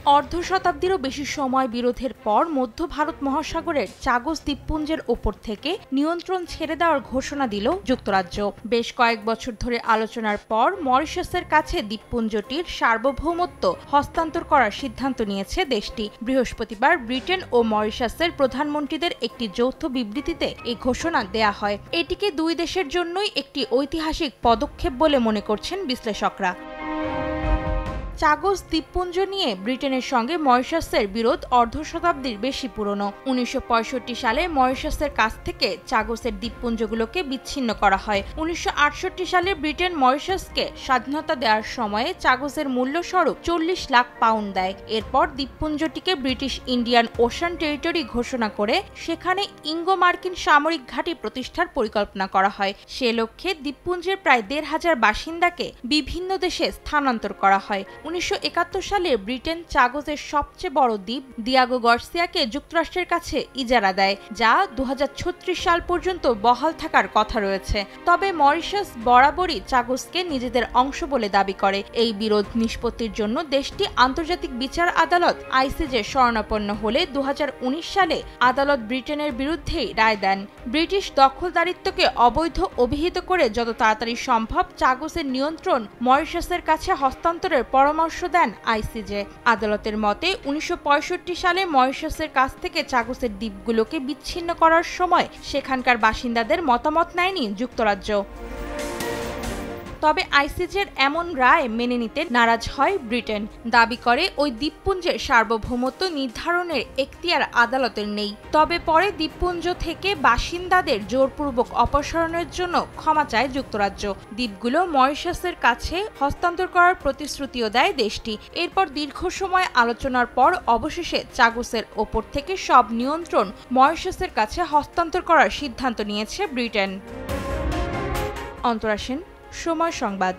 অর্ধ শতাব্দীরও বেশি সময় বিরোধের পর মধ্য ভারত মহাসাগরের চাগোস দ্বীপপুঞ্জের ওপর থেকে নিয়ন্ত্রণ ছেড়ে দেওয়ার ঘোষণা দিল যুক্তরাজ্য। বেশ কয়েক বছর ধরে আলোচনার পর মরিশাসের কাছে দ্বীপপুঞ্জটির সার্বভৌমত্ব হস্তান্তর করার সিদ্ধান্ত নিয়েছে দেশটি। বৃহস্পতিবার ব্রিটেন ও মরিশাসের প্রধানমন্ত্রীদের একটি যৌথ বিবৃতিতে এই ঘোষণা দেয়া হয়। এটিকে দুই দেশের জন্যই একটি ঐতিহাসিক পদক্ষেপ বলে মনে করছেন বিশ্লেষকরা। চাগোস দ্বীপপুঞ্জ নিয়ে ব্রিটেনের সঙ্গে মরিশাসের বিরোধ অর্ধ শতাব্দীর বেশি পুরনো। 1965 সালে মরিশাসের কাছ থেকে চাগোসের দ্বীপপুঞ্জগুলোকে বিচ্ছিন্ন করা হয়। 1968 সালে ব্রিটেন মরিশাসকে স্বাধীনতা দেওয়ার সময়ে চাগোসের মূল্যস্বরূপ 40 লাখ পাউন্ড দেয়। এরপর দ্বীপপুঞ্জটিকে ব্রিটিশ ইন্ডিয়ান ওশান টেরিটরি ঘোষণা করে সেখানে ইঙ্গো মার্কিন সামরিক ঘাঁটি প্রতিষ্ঠার পরিকল্পনা করা হয়। সে লক্ষ্যে দ্বীপপুঞ্জের প্রায় 1,500 বাসিন্দাকে বিভিন্ন দেশে স্থানান্তর করা হয়। 1971 সালে ব্রিটেন চাগোসের সবচেয়ে বড় দ্বীপ দিয়াগো গার্সিয়াকে যুক্তরাষ্ট্রের কাছে ইজারা দেয়, যা 2036 সাল পর্যন্ত বহাল থাকার কথা রয়েছে। তবে মরিশাস বরাবরই চাগোসকে নিজেদের অংশ বলে দাবি করে। এই বিরোধ নিষ্পত্তির জন্য দেশটি আন্তর্জাতিক বিচার আদালত আইসিজে শরণাপন্ন হলে 2019 সালে আদালত ব্রিটেনের বিরুদ্ধেই রায় দেন। ব্রিটিশ দখলদারিত্বকে অবৈধ অভিহিত করে যত তাড়াতাড়ি সম্ভব চাগোসের নিয়ন্ত্রণ মরিশাসের কাছে হস্তান্তরের পরামর্শ দেন আইসিজে। আদালতের মতে 1965 সালে মরিশাসের কাছ থেকে চাগোসের দ্বীপগুলোকে বিচ্ছিন্ন করার সময় সেখানকার বাসিন্দাদের মতামত নেয়নি যুক্তরাজ্য। তবে আইসিজের এমন রায় মেনে নিতে নারাজ হয় ব্রিটেন। দাবি করে ওই দ্বীপপুঞ্জের সার্বভৌমত্ব নির্ধারণের এখতিয়ার আদালতের নেই। তবে পরে দ্বীপপুঞ্জ থেকে বাসিন্দাদের জোরপূর্বক অপসারণের জন্য ক্ষমা চায় যুক্তরাজ্য। দ্বীপগুলো মরিশাসের কাছে হস্তান্তর করার প্রতিশ্রুতিও দেয় দেশটি। এরপর দীর্ঘ সময় আলোচনার পর অবশেষে চাগোসের ওপর থেকে সব নিয়ন্ত্রণ মরিশাসের কাছে হস্তান্তর করার সিদ্ধান্ত নিয়েছে ব্রিটেন। অন্তরা সেন, সময় সংবাদ।